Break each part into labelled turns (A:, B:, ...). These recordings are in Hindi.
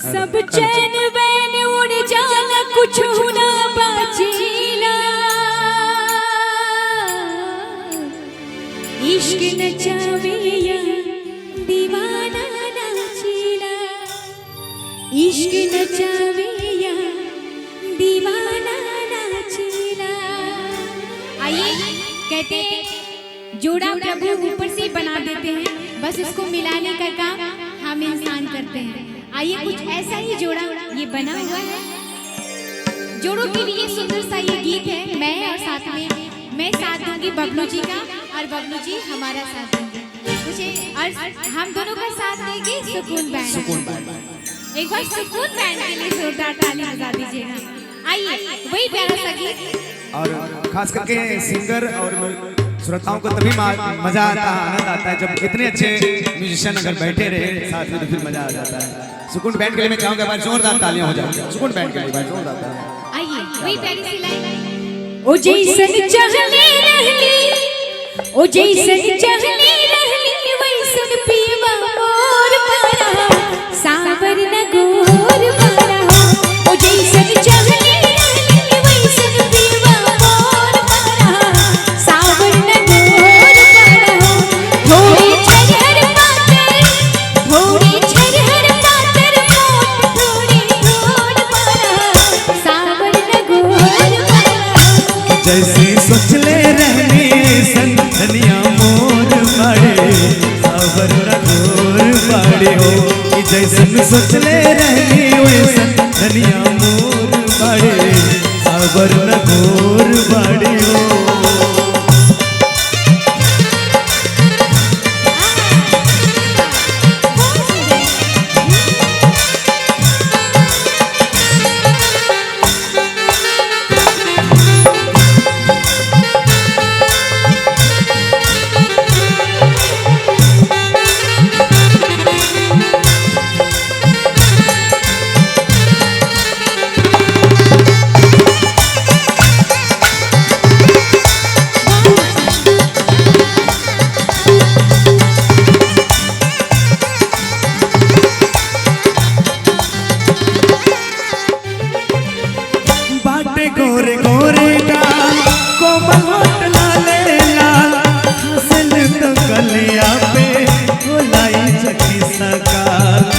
A: सब चैन बैन उड़ जाला कुछ ना बचीला, इश्क नचावे या दीवाना नाचीला, इश्क नचावे या दीवाना नाचीला। आइए कहते हैं जोड़ा प्रभु ऊपर से बना देते हैं, बस उसको मिलाने का काम हम इंसान करते हैं। आइए कुछ ऐसा ही जोड़ा ये बना हुआ है, जोड़ों के लिए सुंदर सा ये गीत है। मैं और साथ में मैं साथ दूंगी बबलू जी का और बबलू जी हमारा साथ देंगे, मुझे और हम दोनों का साथ देंगे सुकून बैंड। एक बार सुकून बैंड के लिए जोरदार ताली बजा दीजिएगा। आइए वही प्यारा सा गीत,
B: और खास करके सिंगर और श्रोताओं को तभी मजा आता है, आनंद आता है जब इतने अच्छे म्यूजिशियन अगर बैठे रहे साथ में तो फिर मजा आ जाता है। सुकून बैंड के लिए मैं चाहूंगा भाई जोरदार तालियां हो जाए। सुकून बैंड के लिए भाई जोरदार तालियां।
A: आइए वही प्यारी सी लाइन। ओ जैसन चाहले रहली, ओ जैसन चाहले रहली वैसन पीवा मोर पारा, सावर न गोर पारा। ओ जैसन चाहले रहली वैसन पीवा मोर पारा, सावर न गोर पारा। थोड़ी छरहर पातर, थोड़ी छरहर पातर मोट थोड़ी गोर पारा, सावर न गोर पारा।
C: जैसे सोचले रहनी सन धनिया मोर बाड़े, सावर गोर बाड़े हो। कि जैसन सोचले रहनी वैसन धनिया मोर बाड़े, सावर गोर बाड़े हो। गोरे गोरे का कोमल होठ लाले लाल, हंसल तो गलिया पे बोलाई चकी सकाल।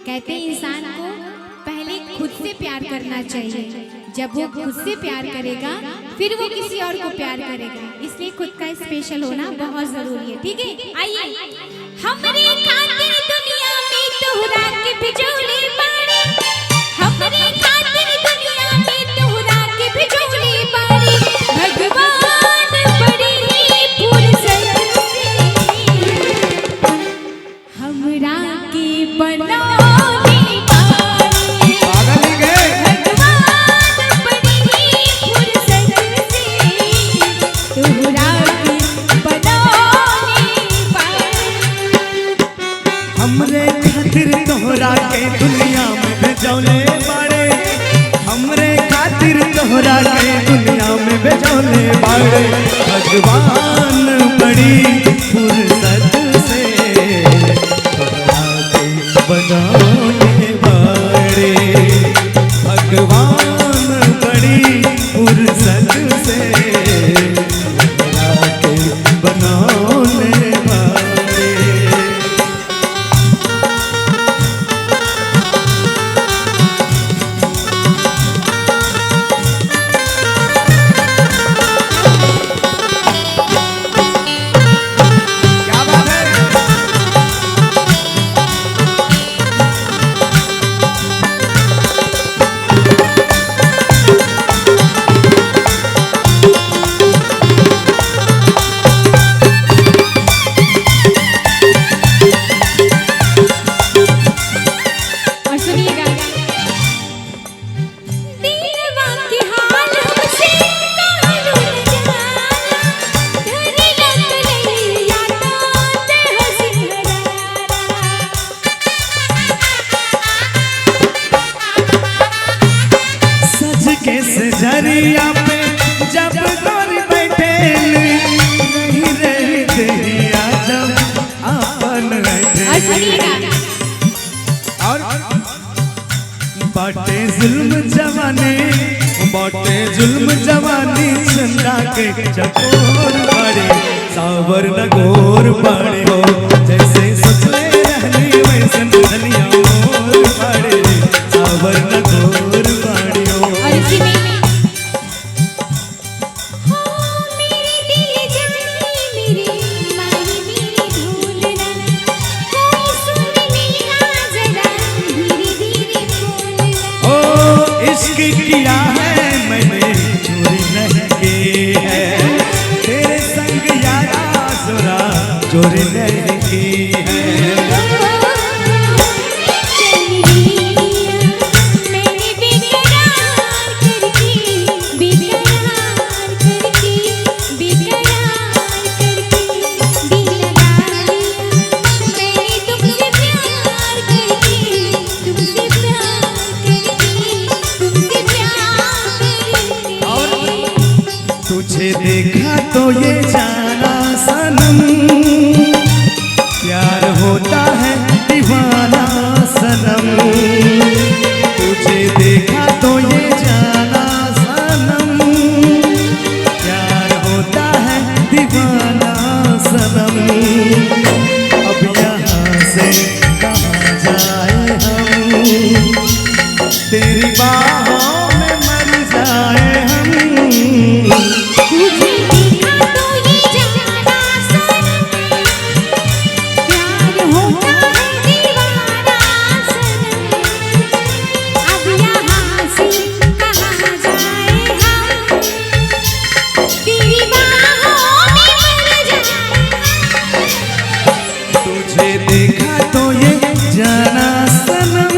A: कहते हैं इंसान को पहले खुद से प्यार करना चाहिए, जब वो खुद से प्यार करेगा फिर वो किसी और को प्यार करेगा। इसलिए खुद का स्पेशल होना बहुत जरूरी है। ठीक है, आइए हमरे खातिर दुनिया में तोहरा के बिजोली बाड़ी, हमरे खातिर दुनिया में तोहरा के बिजोली बाड़ी। भगवान बड़ी फुर्सत से हमरा के बना
C: हमरे खातिर तोहरा के बनौले बाड़े भगवान बड़ी फुर्सत से तोहरा के बनौले बाड़े भगवान बड़ी फुर्सत से तोहरा के बनौले बाड़े।
B: क्या बात है?
A: और सुनिएगा, दिलवा के हाल हमसे कालू न जाना, धनी लग लैया तात हंसी
C: सज के सजरिया पे जब गोरी बैठे नहीं रही देहिया जब आपन
A: और
C: बैठे
A: सुनिएगा,
B: और
C: बाटे जुल्म जवानी बाटे जुल्म जवानी चंदा के चकोर पड़े सावर न गोर पड़े हो जैसे सोचले रहनी वैसन धनिया मोर पड़े सावर न गोर पड़े हो।
A: और इसी में हो मेरे दिल जानी मेरे माही मेरी ढूंढना, कोई सुन लिया जरा धीरे धीरे बोलना।
C: ओ इश्क किया है मैंने चोरी नहीं की है तेरे संग यारा जोरा चोरी नहीं की है।
A: मैंने बेकरार करके बेकरार करके बेकरार करके दिल लगा लिया, मैंने तुमसे प्यार करके तुमसे प्यार करके तुमसे प्यार करके।
C: तुझे देखा तो ये जाना सनम प्यार होता है दीवाना सनम तुझे देखा तो ये जाना सनम प्यार होता है दीवाना सनम। अब यहाँ से कहाँ जाए हम तेरी बाहों में मर जाए हम।
A: तुझे देखा तो ये जाना सनम प्यार होता है दीवाना सनम। अब यहाँ से कहाँ जाए हम तेरी बाहों में मर जाए हम।
C: तुझे देखा तो ये जाना सनम।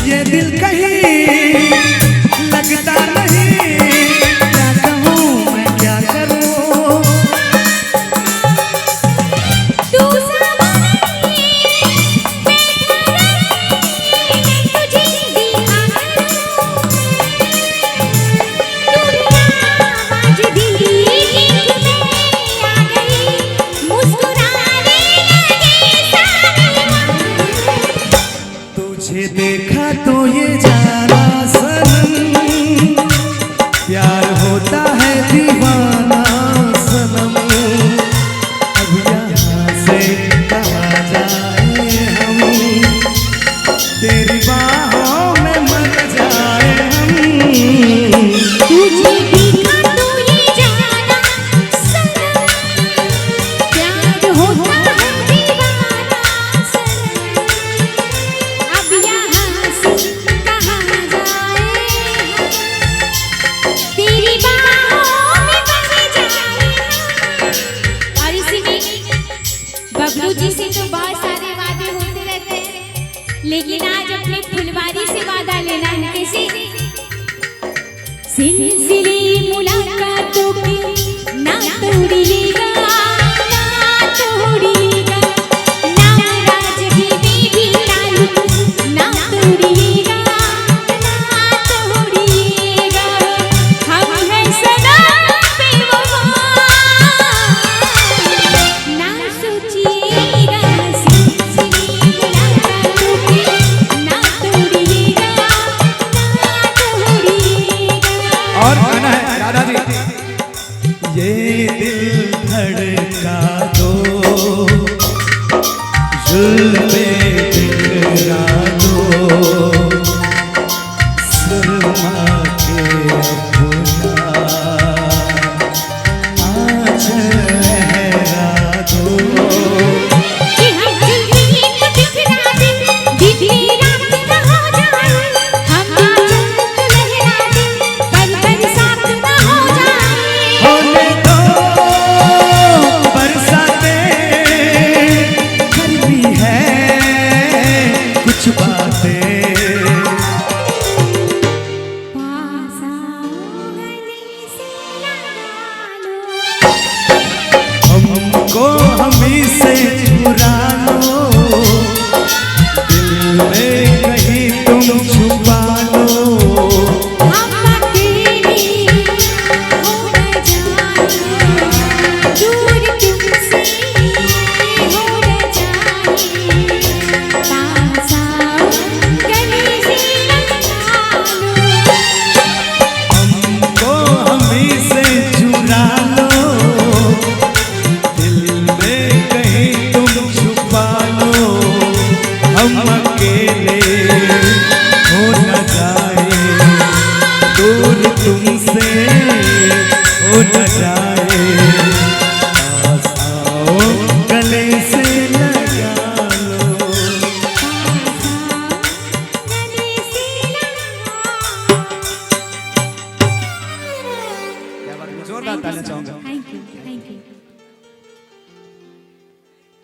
C: ये दिल कहीं लगता नहीं क्या कहूँ मैं क्या करूँ
A: तू सामने बैठा रहे तुझे देखा करूं, तू आवाज दिली नींद में आ गई, मुस्कुराने लगे सारे।
C: तुझे देखा तो ये जाना सनम प्यार होता है दीवाना सनम। अब यहाँ से कहाँ जाए हम तेरी बाहों में मर जाए हम।
A: तुझे देखा तो ये जाना सनम प्यार होता है दीवाना सनम। अब यहाँ से सिलसिले मुलाकातों के ना तोड़िएगा, ना तोड़िएगा, नाराजगी में भी ताल्लुक ना तोड़िएगा, ना तोड़िएगा। हम हैं सदा बेवफा, ना सोचिएगा। सिलसिले मुलाकातों के ना तोड़िएगा, ना तोड़िएगा।
B: और गाना है दादाजी,
C: ये दिल धड़का दो, जुल्फे बिखरा दो, शर्मा के अपना आज लहरा दो।
A: कि हम जुल्फी को बिखरा दें, बिखरी रात न हो जाए। हम आंचल को लहरा दें, पल बरसात न हो जाए।
C: होने दो बरसातें, करनी है कुछ बातें।
A: पास आओ, गले से लगा लो।
C: हमको हमी से चुरा लो, दिल में कहीं तुम छुपा लो।
A: हम अकेले हो न जाए, दूर तुमसे हो न जाए। पास आओ, गले से लगा लो।
C: हमको हमी से चुरा लो, दिल में कहीं तुम छुपा लो। हम अकेले हो न जाए, दूर तुमसे हो न जाए।